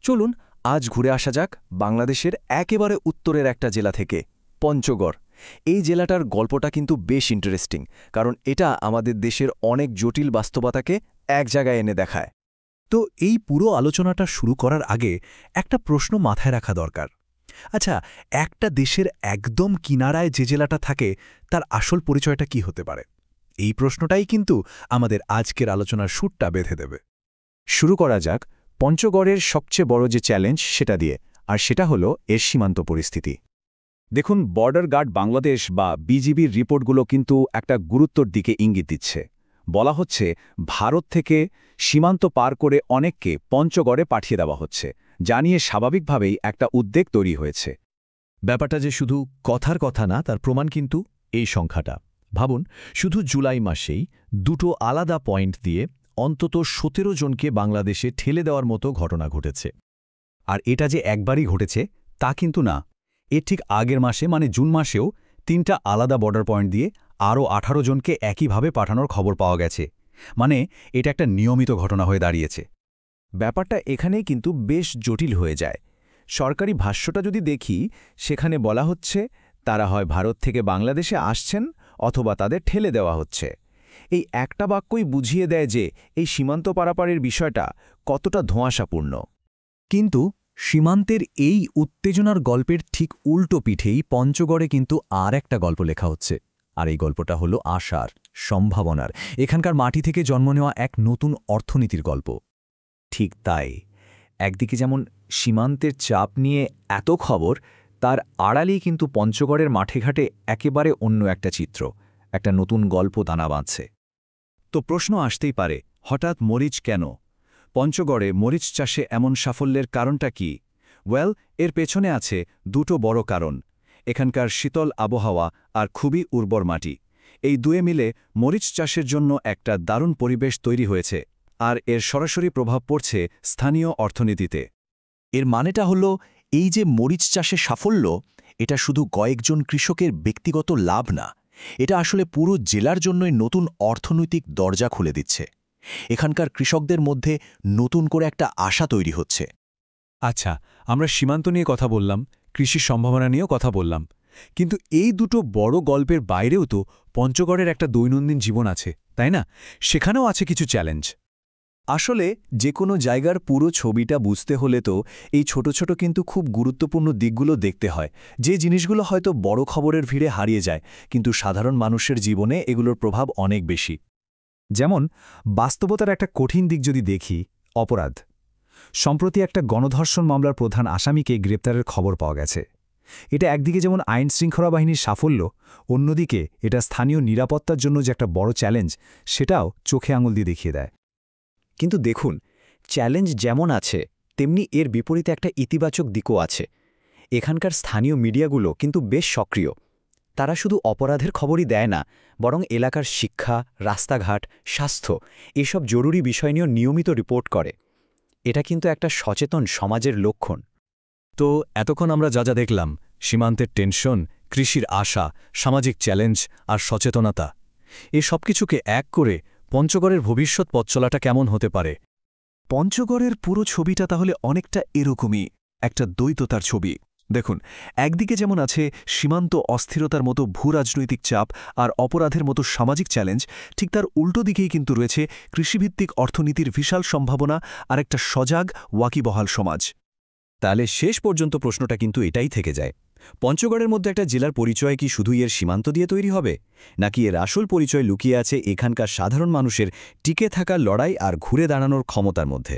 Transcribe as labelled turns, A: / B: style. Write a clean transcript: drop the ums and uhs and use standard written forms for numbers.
A: চলুন আজ ঘুরে আসা যাক বাংলাদেশের একেবারে উত্তরের একটা জেলা থেকে, পঞ্চগড়। এই জেলাটার গল্পটা কিন্তু বেশ ইন্টারেস্টিং, কারণ এটা আমাদের দেশের অনেক জটিল বাস্তবতাকে এক জায়গায় এনে দেখায়।
B: তো এই পুরো আলোচনাটা শুরু করার আগে একটা প্রশ্ন মাথায় রাখা দরকার। আচ্ছা, একটা দেশের একদম কিনারায় যে জেলাটা থাকে তার আসল পরিচয়টা কি হতে পারে? এই প্রশ্নটাই কিন্তু আমাদের আজকের আলোচনার সুরটা বেঁধে দেবে।
C: শুরু করা যাক পঞ্চগড়ের সবচেয়ে বড় যে চ্যালেঞ্জ সেটা দিয়ে, আর সেটা হলো এর সীমান্ত পরিস্থিতি। দেখুন, বর্ডার গার্ড বাংলাদেশ বা বিজিবির রিপোর্টগুলো কিন্তু একটা গুরুত্বর দিকে ইঙ্গিত দিচ্ছে। বলা হচ্ছে ভারত থেকে সীমান্ত পার করে অনেককে পঞ্চগড়ে পাঠিয়ে দেওয়া হচ্ছে, যা নিয়ে স্বাভাবিকভাবেই একটা উদ্বেগ তৈরি হয়েছে।
B: ব্যাপারটা যে শুধু কথার কথা না, তার প্রমাণ কিন্তু এই সংখ্যাটা। ভাবুন, শুধু জুলাই মাসেই দুটো আলাদা পয়েন্ট দিয়ে অন্তত ১৭ জনকে বাংলাদেশে ঠেলে দেওয়ার মতো ঘটনা ঘটেছে।
D: আর এটা যে একবারই ঘটেছে তা কিন্তু না, এর ঠিক আগের মাসে মানে জুন মাসেও ৩টা আলাদা বর্ডার পয়েন্ট দিয়ে আরও ১৮ জনকে একইভাবে পাঠানোর খবর পাওয়া গেছে। মানে এটা একটা নিয়মিত ঘটনা হয়ে দাঁড়িয়েছে।
C: ব্যাপারটা এখানেই কিন্তু বেশ জটিল হয়ে যায়। সরকারি ভাষ্যটা যদি দেখি, সেখানে বলা হচ্ছে তারা হয় ভারত থেকে বাংলাদেশে আসছেন অথবা তাদের ঠেলে দেওয়া হচ্ছে। এই একটা বাক্যই বুঝিয়ে দেয় যে এই সীমান্ত পারাপারের বিষয়টা কতটা ধোঁয়াশাপূর্ণ।
B: কিন্তু সীমান্তের এই উত্তেজনার গল্পের ঠিক উল্টো পিঠেই পঞ্চগড়ে কিন্তু আর একটা গল্প লেখা হচ্ছে। আর এই গল্পটা হলো আশার, সম্ভাবনার, এখানকার মাটি থেকে জন্ম নেওয়া এক নতুন অর্থনীতির গল্প।
C: ঠিক তাই, একদিকে যেমন সীমান্তের চাপ নিয়ে এত খবর, তার আড়ালেই কিন্তু পঞ্চগড়ের মাঠেঘাটে একেবারে অন্য একটা চিত্র, একটা নতুন গল্প দানা বাঁধছে। তো প্রশ্ন আসতেই পারে, হঠাৎ মরিচ কেন? পঞ্চগড়ে মরিচ চাষে এমন সাফল্যের কারণটা কি? এর পেছনে আছে দুটো বড় কারণ। এখানকার শীতল আবহাওয়া আর খুবই উর্বর মাটি, এই দুয়ে মিলে মরিচ চাষের জন্য একটা দারুণ পরিবেশ তৈরি হয়েছে, আর এর সরাসরি প্রভাব পড়ছে স্থানীয় অর্থনীতিতে।
B: এর মানেটা হলো, এই যে মরিচ চাষে সাফল্য, এটা শুধু কয়েকজন কৃষকের ব্যক্তিগত লাভ না, এটা আসলে পুরো জেলার জন্যই নতুন অর্থনৈতিক দরজা খুলে দিচ্ছে। এখানকার কৃষকদের মধ্যে নতুন করে একটা আশা তৈরি হচ্ছে।
D: আচ্ছা, আমরা সীমান্ত নিয়ে কথা বললাম, কৃষির সম্ভাবনা নিয়েও কথা বললাম, কিন্তু এই দুটো বড় গল্পের বাইরেও তো পঞ্চগড়ের একটা দৈনন্দিন জীবন আছে, তাই না? সেখানেও আছে কিছু চ্যালেঞ্জ।
C: আসলে যে কোনো জায়গার পুরো ছবিটা বুঝতে হলে তো এই ছোট ছোট কিন্তু খুব গুরুত্বপূর্ণ দিকগুলো দেখতে হয়, যে জিনিসগুলো হয়তো বড় খবরের ভিড়ে হারিয়ে যায়, কিন্তু সাধারণ মানুষের জীবনে এগুলোর প্রভাব অনেক বেশি।
D: যেমন বাস্তবতার একটা কঠিন দিক যদি দেখি, অপরাধ। সম্প্রতি একটা গণধর্ষণ মামলার প্রধান আসামিকে গ্রেপ্তারের খবর পাওয়া গেছে। এটা একদিকে যেমন আইন শৃঙ্খলা বাহিনীর সাফল্য, অন্যদিকে এটা স্থানীয় নিরাপত্তার জন্য যে একটা বড় চ্যালেঞ্জ, সেটাও চোখে আঙুল দিয়ে দেখিয়ে দেয়।
E: কিন্তু দেখুন, চ্যালেঞ্জ যেমন আছে তেমনি এর বিপরীতে একটা ইতিবাচক দিকও আছে। এখানকার স্থানীয় মিডিয়াগুলো কিন্তু বেশ সক্রিয়। তারা শুধু অপরাধের খবরই দেয় না, বরং এলাকার শিক্ষা, রাস্তাঘাট, স্বাস্থ্য এসব জরুরি বিষয় নিয়েও নিয়মিত রিপোর্ট করে। এটা কিন্তু একটা সচেতন সমাজের লক্ষণ।
B: তো এতক্ষণ আমরা যা যা দেখলাম, সীমান্তের টেনশন, কৃষির আশা, সামাজিক চ্যালেঞ্জ আর সচেতনতা, এই সব কিছুকে এক করে পঞ্চগড়ের ভবিষ্যৎ পথ চলাটা কেমন হতে পারে? পঞ্চগড়ের পুরো ছবিটা তাহলে অনেকটা এরকমই একটা দ্বৈততার ছবি। দেখুন, একদিকে যেমন আছে সীমান্ত অস্থিরতার মতো ভূরাজনৈতিক চাপ আর অপরাধের মতো সামাজিক চ্যালেঞ্জ, ঠিক তার উল্টো দিকেই কিন্তু রয়েছে কৃষিভিত্তিক অর্থনীতির বিশাল সম্ভাবনা আর একটা সজাগ, ওয়াকিবহাল সমাজ। তাহলে শেষ পর্যন্ত প্রশ্নটা কিন্তু এটাই থেকে যায়, পঞ্চগড়ের মধ্যে একটা জেলার পরিচয় কি শুধুই এর সীমান্ত দিয়ে তৈরি হবে, নাকি এর আসল পরিচয় লুকিয়ে আছে এখানকার সাধারণ মানুষের টিকে থাকার লড়াই আর ঘুরে দাঁড়ানোর ক্ষমতার মধ্যে?